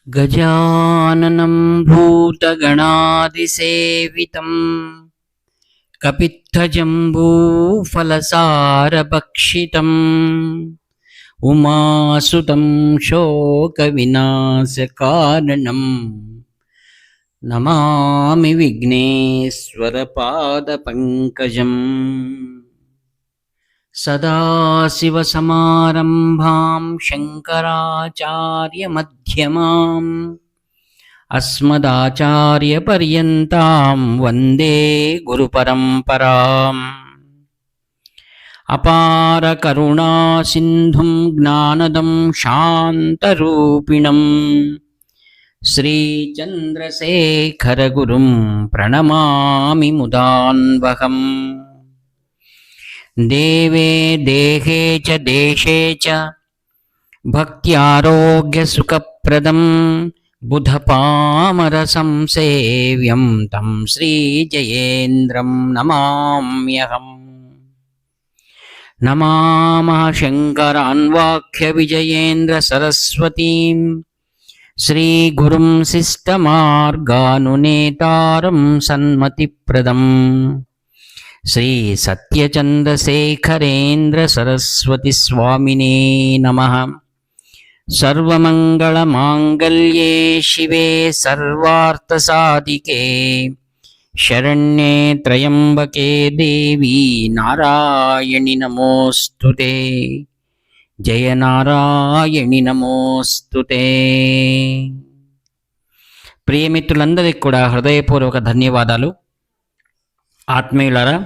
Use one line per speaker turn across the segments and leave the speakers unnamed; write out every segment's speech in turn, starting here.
गजाननं भूतगणादिसेवितं कपित्थजम्बूफलसारभक्षितम् उमासुतं शोकविनाशकारणं नमामि विघ्नेश्वरपादपङ्कजम्। सदाशिवसमारम्भां शङ्कराचार्यमध्यमाम् अस्मदाचार्यपर्यन्तां वन्दे गुरुपरम्पराम्। अपारकरुणासिन्धुं ज्ञानदं शान्तरूपिणं श्रीचन्द्रशेखरगुरुं प्रणमामि मुदान्वहम्। देवे देहे च देशे च भक्त्यारोग्यसुखप्रदं बुधपामरसंसेव्यं तं श्रीजयेन्द्रं नमाम्यहम्। नमामः शङ्करान्वाख्यविजयेन्द्रसरस्वतीं श्रीगुरुं शिष्टमार्गानुनेतारं सन्मतिप्रदम् श्री सत्यचन्द्रशेखरेन्द्र सरस्वती स्वामिने नमः। सर्वमङ्गलमाङ्गल्ये शिवे सर्वार्थसाधिके शरण्ये त्र्यम्बके देवी नारायणि नमोऽस्तुते। जय नारायणि नमोऽस्तुते। ప్రియమిత్రులందరికీ కూడా హృదయపూర్వక ధన్యవాదాలు. ఆత్మీయులారా,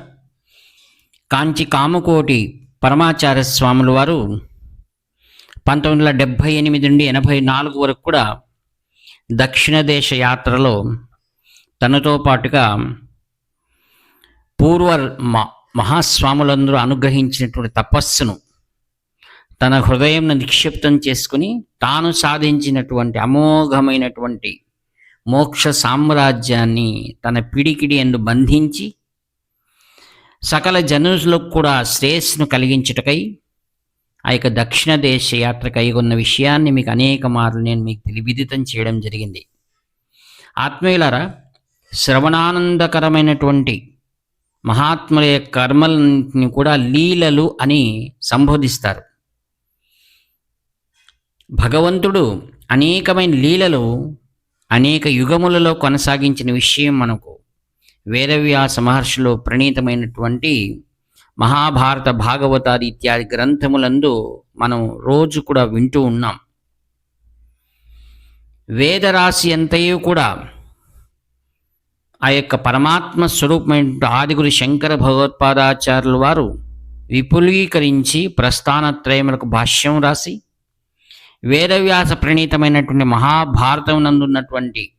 కాంచి కామకోటి పరమాచార్య స్వాముల వారు 1978 నుండి 84 వరకు కూడా దక్షిణ దేశ యాత్రలో తనతో పాటుగా పూర్వ మహాస్వాములందరూ అనుగ్రహించినటువంటి తపస్సును తన హృదయంలో నిక్షిప్తం చేసుకుని తాను సాధించినటువంటి అమోఘమైనటువంటి మోక్ష సామ్రాజ్యాన్ని తన పిడికిడి యందు బంధించి సకల జనులకు కూడా శ్రేయస్సును కలిగించుటకై ఆ యొక్క దక్షిణ దేశ యాత్ర కైగొన్న విషయాన్ని మీకు అనేక మార్లు నేను మీకు విదితం చేయడం జరిగింది. ఆత్మీయులారా, శ్రవణానందకరమైనటువంటి మహాత్ముల యొక్క కర్మలని కూడా లీలలు అని సంబోధిస్తారు. భగవంతుడు అనేకమైన లీలలు అనేక యుగములలో కొనసాగించిన విషయం మనకు వేదవ్యాస మహర్షులు ప్రణీతమైనటువంటి మహాభారత భాగవతాది ఇత్యాది గ్రంథములందు మనం రోజు కూడా వింటూ ఉన్నాం. వేదరాశి అంతయు కూడా ఆ యొక్క పరమాత్మ స్వరూపమైన ఆదిగురు శంకర భగవత్పాదాచార్యుల వారు విపులీకరించి ప్రస్థానత్రయములకు భాష్యం రాసి వేదవ్యాస ప్రణీతమైనటువంటి మహాభారతం నందున్నటువంటి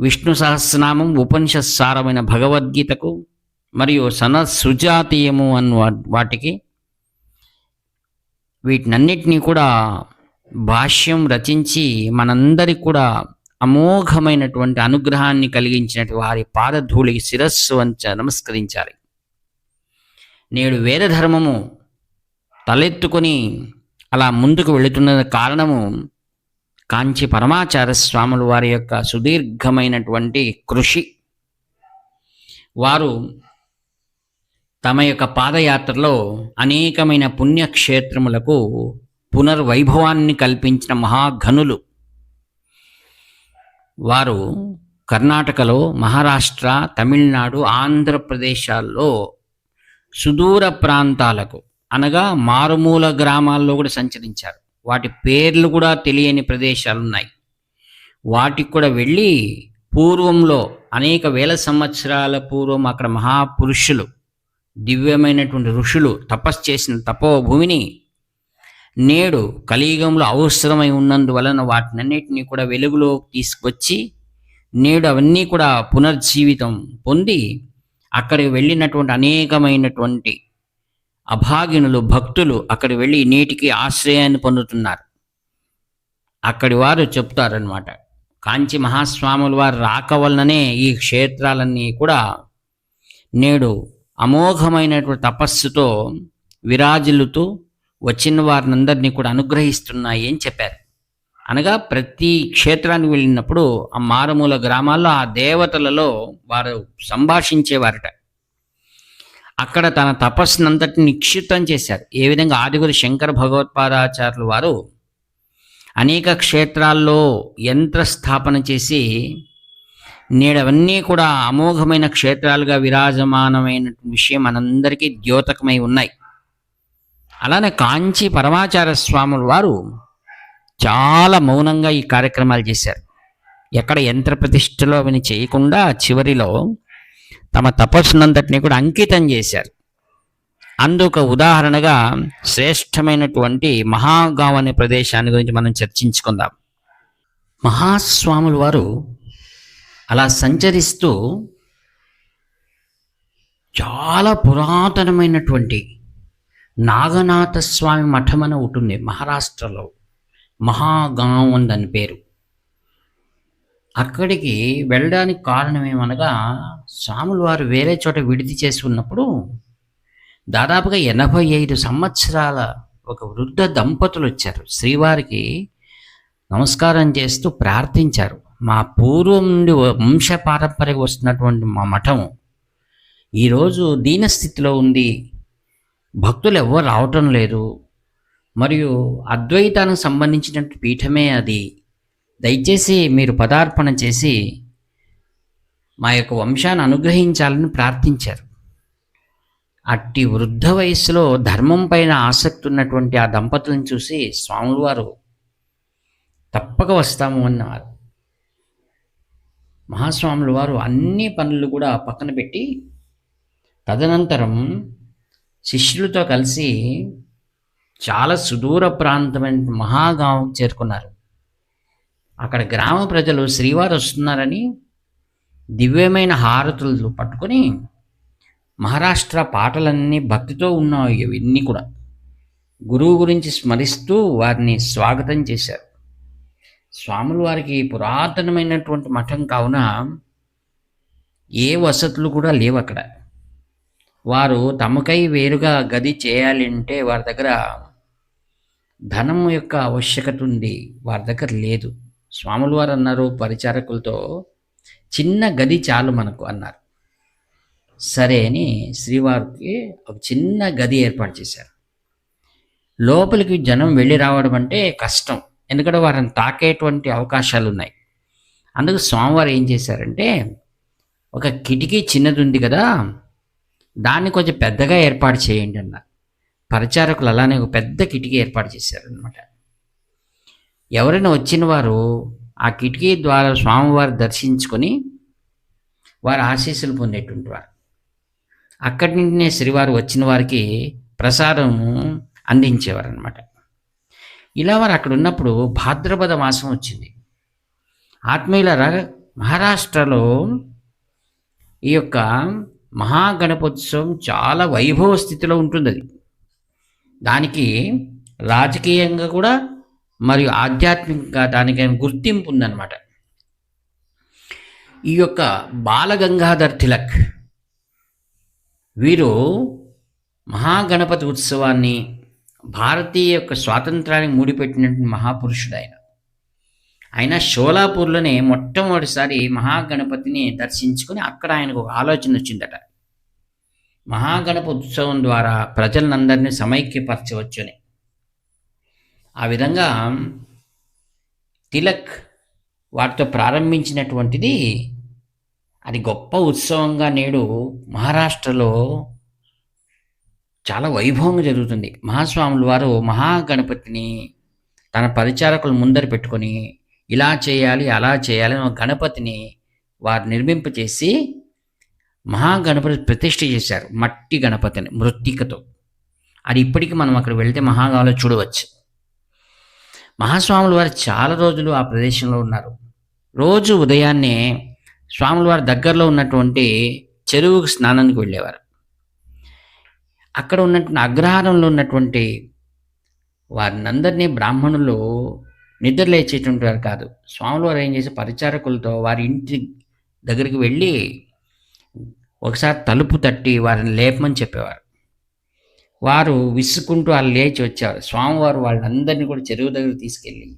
విష్ణు సహస్రనామం ఉపనిషత్సారమైన భగవద్గీతకు మరియు సనత్సుజాతీయము అన్న వాటికి వీటినన్నిటినీ కూడా భాష్యం రచించి మనందరికి కూడా అమోఘమైనటువంటి అనుగ్రహాన్ని కలిగించినటువంటి వారి పాదధూళికి శిరస్సు వంచ నమస్కరించాలి. నేడు వేదధర్మము తలెత్తుకొని అలా ముందుకు వెళుతున్న కారణము కాంచి పరమాచార్య స్వాముల వారి యొక్క సుదీర్ఘమైనటువంటి కృషి. వారు తమ యొక్క పాదయాత్రలో అనేకమైన పుణ్యక్షేత్రములకు పునర్వైభవాన్ని కల్పించిన మహాఘనులు. వారు కర్ణాటకలో, మహారాష్ట్ర, తమిళనాడు, ఆంధ్రప్రదేశాల్లో సుదూర ప్రాంతాలకు అనగా మారుమూల గ్రామాల్లో కూడా సంచరించారు. వాటి పేర్లు కూడా తెలియని ప్రదేశాలు ఉన్నాయి. వాటికి కూడా వెళ్ళి పూర్వంలో అనేక వేల సంవత్సరాల పూర్వం అక్కడ మహాపురుషులు, దివ్యమైనటువంటి ఋషులు తపస్సు చేసిన తపోభూమిని నేడు కలియుగంలో అవసరమై ఉన్నందువలన వాటినన్నిటినీ కూడా వెలుగులోకి తీసుకొచ్చి నేడు అవన్నీ కూడా పునర్జీవితం పొంది అక్కడికి వెళ్ళినటువంటి అనేకమైనటువంటి అభాగినులు, భక్తులు అక్కడి వెళ్ళి నీటికి ఆశ్రయాన్ని పొందుతున్నారు. అక్కడి వారు చెప్తారనమాట, కాంచి మహాస్వాముల వారు రాక వలననే ఈ క్షేత్రాలన్నీ కూడా నేడు అమోఘమైనటువంటి తపస్సుతో విరాజిల్లుతూ వచ్చిన వారినందరినీ కూడా అనుగ్రహిస్తున్నాయి అని చెప్పారు. అనగా ప్రతి క్షేత్రానికి వెళ్ళినప్పుడు ఆ మారుమూల గ్రామాల్లో ఆ దేవతలలో వారు సంభాషించేవారట. అక్కడ తన తపస్సునంతటిని నిక్షిప్తం చేశారు. ఏ విధంగా ఆదిగురు శంకర భగవత్పాదాచార్యులు వారు అనేక క్షేత్రాల్లో యంత్ర స్థాపన చేసి నేడవన్నీ కూడా అమోఘమైన క్షేత్రాలుగా విరాజమానమైన విషయం మనందరికీ ద్యోతకమై ఉన్నాయి. అలానే కాంచి పరమాచార్య స్వాముల వారు చాలా మౌనంగా ఈ కార్యక్రమాలు చేశారు. ఎక్కడ యంత్ర ప్రతిష్టలో అవన్నీ చేయకుండా చివరిలో తమ తపస్సునంతటిని కూడా అంకితం చేశారు. అందుకు ఉదాహరణగా శ్రేష్టమైనటువంటి మహాగావ్ అనే ప్రదేశాన్ని గురించి మనం చర్చించుకుందాం. మహాస్వాముల వారు అలా సంచరిస్తూ చాలా పురాతనమైనటువంటి నాగనాథ స్వామి మఠం అని ఉంటుంది మహారాష్ట్రలో, మహాగావ్ అని దాని పేరు. అక్కడికి వెళ్ళడానికి కారణం ఏమనగా స్వాములు వారు వేరే చోట విడిది చేసి ఉన్నప్పుడు దాదాపుగా 85 సంవత్సరాల ఒక వృద్ధ దంపతులు వచ్చారు. శ్రీవారికి నమస్కారం చేస్తూ ప్రార్థించారు. మా పూర్వం నుండి వంశపారంపర్యంగా వస్తున్నటువంటి మా మఠం ఈరోజు దీనస్థితిలో ఉంది, భక్తులు ఎవ్వరు రావటం లేదు, మరియు అద్వైతానికి సంబంధించినటువంటి పీఠమే అది, దయచేసి మీరు పదార్పణ చేసి మా యొక్క వంశాన్ని అనుగ్రహించాలని ప్రార్థించారు. అట్టి వృద్ధ వయస్సులో ధర్మం పైన ఆసక్తి ఉన్నటువంటి ఆ దంపతులను చూసి స్వాములు వారు తప్పక వస్తాము అన్నారు. మహాస్వాముల వారు అన్ని పనులు కూడా పక్కన పెట్టి తదనంతరం శిష్యులతో కలిసి చాలా సుదూర ప్రాంతమైన మహాగావ్ చేరుకున్నారు. అక్కడ గ్రామ ప్రజలు శ్రీవారు వస్తున్నారని దివ్యమైన హారతులు పట్టుకొని మహారాష్ట్ర పాటలన్నీ భక్తితో ఉన్నాయి. ఇవన్నీ కూడా గురువు గురించి స్మరిస్తూ వారిని స్వాగతం చేశారు. స్వాముల వారికి పురాతనమైనటువంటి మఠం కావున ఏ వసతులు కూడా లేవు అక్కడ. వారు తమకై వేరుగా గది చేయాలి అంటే వారి దగ్గర ధనం యొక్క ఆవశ్యకత ఉంది, వారి దగ్గర లేదు. స్వాముల వారు అన్నారు పరిచారకులతో, చిన్న గది చాలు మనకు అన్నారు. సరే అని శ్రీవారికి ఒక చిన్న గది ఏర్పాటు చేశారు. లోపలికి జనం వెళ్ళి రావడం అంటే కష్టం, ఎందుకంటే వారిని తాకేటువంటి అవకాశాలు ఉన్నాయి. అందుకు స్వామివారు ఏం చేశారంటే ఒక కిటికీ చిన్నది ఉంది కదా, దాన్ని కొంచెం పెద్దగా ఏర్పాటు చేయండి అన్నారు. పరిచారకులు అలానే ఒక పెద్ద కిటికీ ఏర్పాటు చేశారనమాట. ఎవరైనా వచ్చిన వారు ఆ కిటికీ ద్వారా స్వామివారు దర్శించుకొని వారి ఆశీస్సులు పొందేటువంటి వారు. అక్కడి నుండినే శ్రీవారు వచ్చిన వారికి ప్రసాదం అందించేవారు అనమాట. ఇలా వారు అక్కడ ఉన్నప్పుడు భాద్రపద మాసం వచ్చింది. ఆత్మీయులారా, మహారాష్ట్రలో ఈ యొక్క మహాగణపోత్సవం చాలా వైభవ స్థితిలో ఉంటుంది. అది దానికి రాజకీయంగా కూడా మరియు ఆధ్యాత్మికంగా దానికి గుర్తింపు ఉందన్నమాట. ఈ యొక్క బాలగంగాధర్ తిలక్ వీరు మహాగణపతి ఉత్సవాన్ని భారతీయ యొక్క స్వాతంత్రానికి ముడిపెట్టినటువంటి మహాపురుషుడు ఆయన షోలాపూర్లోనే మొట్టమొదటిసారి మహాగణపతిని దర్శించుకొని అక్కడ ఆయనకు ఒక ఆలోచన వచ్చిందట. మహాగణపతి ఉత్సవం ద్వారా ప్రజలందరినీ సమైక్యపరచవచ్చు అని. ఆ విధంగా తిలక్ వాటితో ప్రారంభించినటువంటిది అది గొప్ప ఉత్సవంగా నేడు మహారాష్ట్రలో చాలా వైభవంగా జరుగుతుంది. మహాస్వాముల వారు మహాగణపతిని తన పరిచారకులు ముందర పెట్టుకొని ఇలా చేయాలి అలా చేయాలి అని గణపతిని వారు నిర్మింపచేసి మహాగణపతి ప్రతిష్ఠ చేశారు. మట్టి గణపతిని మృత్తికతో. అది ఇప్పటికీ మనం అక్కడ వెళ్తే మహాగావ్లో చూడవచ్చు. మహాస్వాముల వారు చాలా రోజులు ఆ ప్రదేశంలో ఉన్నారు. రోజు ఉదయాన్నే స్వాముల వారి దగ్గరలో ఉన్నటువంటి చెరువుకు స్నానానికి వెళ్ళేవారు. అక్కడ ఉన్నటువంటి అగ్రహారంలో ఉన్నటువంటి వారినందరినీ బ్రాహ్మణులు నిద్ర లేచేటువంటి వారు కాదు. స్వాముల వారు ఏం చేసి పరిచారకులతో వారి ఇంటి దగ్గరికి వెళ్ళి ఒకసారి తలుపు తట్టి వారిని లేపమని చెప్పేవారు. వారు విసుకుంటూ వాళ్ళు లేచి వచ్చేవారు. స్వామివారు వాళ్ళందరినీ కూడా చెరువు దగ్గర తీసుకెళ్ళి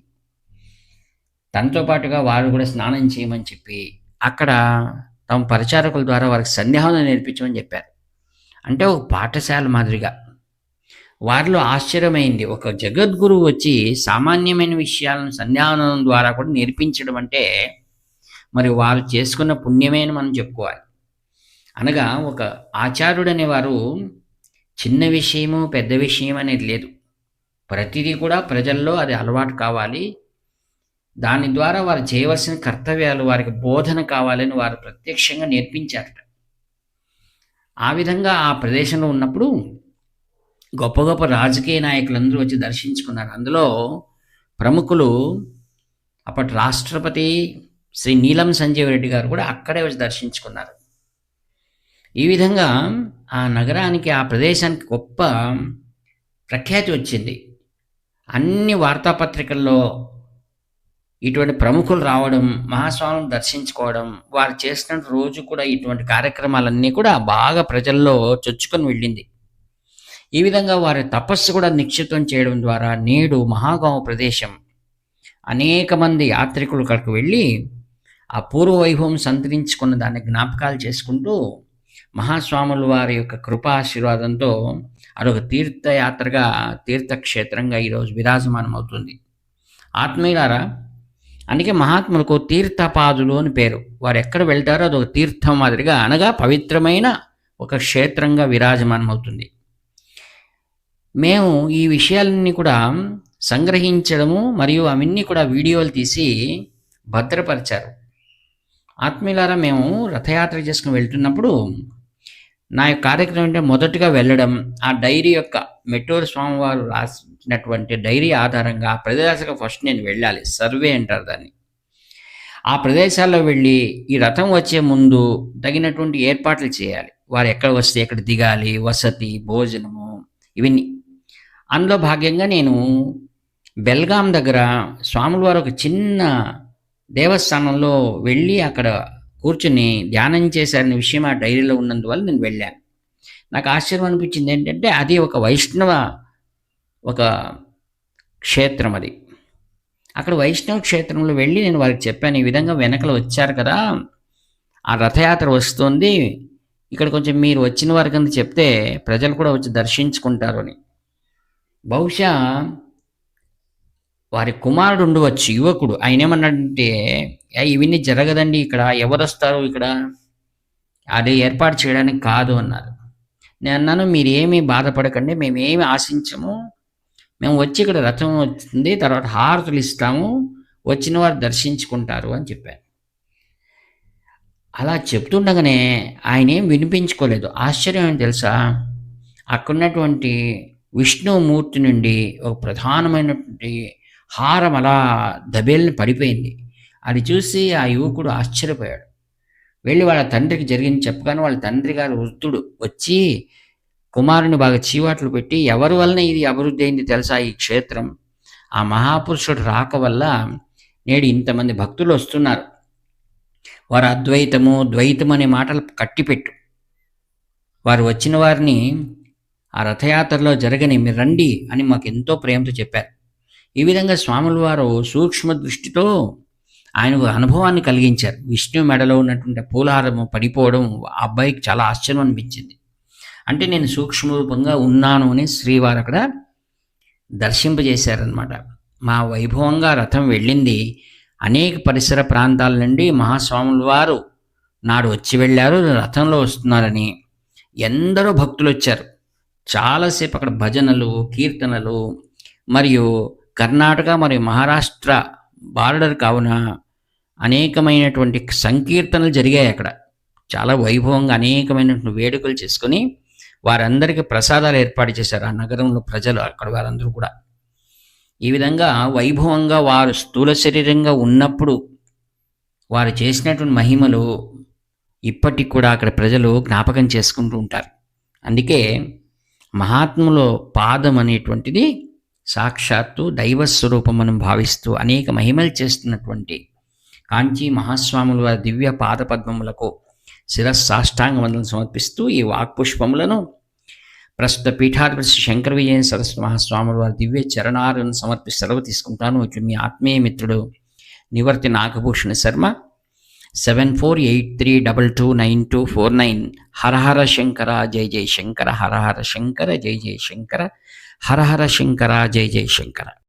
తనతో పాటుగా వారు కూడా స్నానం చేయమని చెప్పి అక్కడ తమ పరిచారకుల ద్వారా వారికి సంధ్యావందనం నేర్పించమని చెప్పారు. అంటే ఒక పాఠశాల మాదిరిగా. వారిలో ఆశ్చర్యమైంది, ఒక జగద్గురువు వచ్చి సామాన్యమైన విషయాలను సంధ్యావందనం ద్వారా కూడా నేర్పించడం అంటే మరి వారు చేసుకున్న పుణ్యమే అని మనం చెప్పుకోవాలి. అనగా ఒక ఆచార్యుడు అనేవారు చిన్న విషయము పెద్ద విషయం అనేది లేదు, ప్రతిదీ కూడా ప్రజల్లో అది అలవాటు కావాలి, దాని ద్వారా వారు చేయవలసిన కర్తవ్యాలు వారికి బోధన కావాలని వారు ప్రత్యక్షంగా నేర్పించారట. ఆ విధంగా ఆ ప్రదేశంలో ఉన్నప్పుడు గొప్ప గొప్ప రాజకీయ నాయకులందరూ వచ్చి దర్శించుకున్నారు. అందులో ప్రముఖులు అప్పటి రాష్ట్రపతి శ్రీ నీలం సంజీవ్ రెడ్డి గారు కూడా అక్కడే వచ్చి దర్శించుకున్నారు. ఈ విధంగా ఆ నగరానికి, ఆ ప్రదేశానికి గొప్ప ప్రఖ్యాతి వచ్చింది. అన్ని వార్తాపత్రికల్లో ఇటువంటి ప్రముఖులు రావడం, మహాస్వామిని దర్శించుకోవడం, వారు చేసిన రోజు కూడా ఇటువంటి కార్యక్రమాలన్నీ కూడా బాగా ప్రజల్లో చొచ్చుకొని వెళ్ళింది. ఈ విధంగా వారి తపస్సు కూడా నిక్షిప్తం చేయడం ద్వారా నేడు మహాగావ్ ప్రదేశం అనేక మంది యాత్రికులు అక్కడికి వెళ్ళి ఆ పూర్వ వైభవం సంతరించుకున్న దాన్ని జ్ఞాపకాలు చేసుకుంటూ మహాస్వాముల వారి యొక్క కృపాశీర్వాదంతో అదొక తీర్థయాత్రగా, తీర్థక్షేత్రంగా ఈరోజు విరాజమానం అవుతుంది. ఆత్మీయులారా, అందుకే మహాత్ములకు తీర్థపాదులు అని పేరు. వారు ఎక్కడ వెళ్తారో అదొక తీర్థం మాదిరిగా, అనగా పవిత్రమైన ఒక క్షేత్రంగా విరాజమానం అవుతుంది. మేము ఈ విషయాలన్నీ కూడా సంగ్రహించడము మరియు అవన్నీ కూడా వీడియోలు తీసి భద్రపరిచారు. ఆత్మీయులారా, మేము రథయాత్ర చేసుకుని వెళ్తున్నప్పుడు నా యొక్క కార్యక్రమం అంటే మొదటగా వెళ్ళడం, ఆ డైరీ యొక్క మెట్టూరు స్వామివారు రాసినటువంటి డైరీ ఆధారంగా ఆ ప్రదేశాలకు ఫస్ట్ నేను వెళ్ళాలి, సర్వే అంటారు దాన్ని. ఆ ప్రదేశాల్లో వెళ్ళి ఈ రథం వచ్చే ముందు తగినటువంటి ఏర్పాట్లు చేయాలి. వారు ఎక్కడ వస్తే ఎక్కడ దిగాలి, వసతి, భోజనము, ఇవన్నీ. అందులో భాగ్యంగా నేను బెల్గాం దగ్గర స్వాముల వారు ఒక చిన్న దేవస్థానంలో వెళ్ళి అక్కడ కూర్చుని ధ్యానం చేశారనే విషయం ఆ డైరీలో ఉన్నందువల్ల నేను వెళ్ళాను. నాకు ఆశ్చర్యం అనిపించింది ఏంటంటే, అది ఒక వైష్ణవ ఒక క్షేత్రం. అది అక్కడ వైష్ణవ క్షేత్రంలో వెళ్ళి నేను వారికి చెప్పాను, ఈ విధంగా వెనకలు వచ్చారు కదా, ఆ రథయాత్ర వస్తుంది, ఇక్కడ కొంచెం మీరు వచ్చిన వారి కింద చెప్తే ప్రజలు కూడా వచ్చి దర్శించుకుంటారు అని. బహుశా వారి కుమారుడు ఉండవచ్చు, యువకుడు. ఆయన ఏమన్నాడంటే, ఇవన్నీ జరగదండి, ఇక్కడ ఎవరు వస్తారు, ఇక్కడ అది ఏర్పాటు చేయడానికి కాదు అన్నారు. నేను అన్నాను, మీరు ఏమీ బాధపడకండి, మేమేమి ఆశించము, మేము వచ్చి ఇక్కడ రథం వస్తుంది, తర్వాత హారతులు ఇస్తాము, వచ్చిన వారు దర్శించుకుంటారు అని చెప్పాను. అలా చెప్తుండగానే ఆయన ఏం వినిపించుకోలేదు. ఆశ్చర్యం ఏం తెలుసా, అక్కడున్నటువంటి విష్ణుమూర్తి నుండి ఒక ప్రధానమైనటువంటి హారం అలా దబేల్ని పడిపోయింది. అది చూసి ఆ యువకుడు ఆశ్చర్యపోయాడు. వెళ్ళి వాళ్ళ తండ్రికి జరిగింది చెప్పగానే వాళ్ళ తండ్రి గారు వృద్ధుడు వచ్చి కుమారుని బాగా చీవాట్లు పెట్టి, ఎవరి వలన ఇది అభివృద్ధి అయింది తెలుసా ఈ క్షేత్రం, ఆ మహాపురుషుడు రాక వల్ల నేడు ఇంతమంది భక్తులు వస్తున్నారు, వారు అద్వైతము ద్వైతం అనే మాటలు కట్టిపెట్టు, వారు వచ్చిన వారిని ఆ రథయాత్రలో జరగని మీరు రండి అని మాకు ఎంతో ప్రేమతో చెప్పారు. ఈ విధంగా స్వాముల వారు సూక్ష్మ దృష్టితో ఆయనకు అనుభవాన్ని కలిగించారు. విష్ణు మెడలో ఉన్నటువంటి పూలహారము పడిపోవడం ఆ అబ్బాయికి చాలా ఆశ్చర్యం అనిపించింది. అంటే నేను సూక్ష్మ రూపంగా ఉన్నాను అని శ్రీవారు అక్కడ దర్శింపజేశారనమాట. మా వైభవంగా రథం వెళ్ళింది. అనేక పరిసర ప్రాంతాల నుండి మహాస్వాముల వారు నాడు వచ్చి వెళ్ళారు, రథంలో వస్తున్నారని ఎందరో భక్తులు వచ్చారు. చాలాసేపు అక్కడ భజనలు, కీర్తనలు, మరియు కర్ణాటక మరియు మహారాష్ట్ర బార్డర్ కావున అనేకమైనటువంటి సంకీర్తనలు జరిగాయి. అక్కడ చాలా వైభవంగా అనేకమైనటువంటి వేడుకలు చేసుకొని వారందరికీ ప్రసాదాలు ఏర్పాటు చేశారు ఆ నగరంలో ప్రజలు, అక్కడ వారందరూ కూడా. ఈ విధంగా వైభవంగా వారు స్థూల శరీరంగా ఉన్నప్పుడు వారు చేసినటువంటి మహిమలు ఇప్పటికి కూడా అక్కడ ప్రజలు జ్ఞాపకం చేసుకుంటూ ఉంటారు. అందుకే మహాత్ముల పాదం అనేటువంటిది సాక్షాత్తు దైవస్వరూపం మనం భావిస్తూ అనేక మహిమలు చేస్తున్నటువంటి కాంచీ మహాస్వాముల వారి దివ్య పాదపద్మములకు శిరస్సాష్టాంగ వందనం సమర్పిస్తూ ఈ వాక్పుష్పములను ప్రస్తుత పీఠాధిపతి శంకర విజయ సరస్వతి మహాస్వాముల వారి దివ్య చరణాలను సమర్పిస్తూ సెలవు తీసుకుంటాను. ఇట్లు మీ ఆత్మీయ మిత్రుడు నివర్తి నాగభూషణ శర్మ. 7483229249. హర హర శంకర జయ జయ శంకర, హర హర శంకర జయ జయ శంకర, హర హర శంకర జయ జయ శంకర.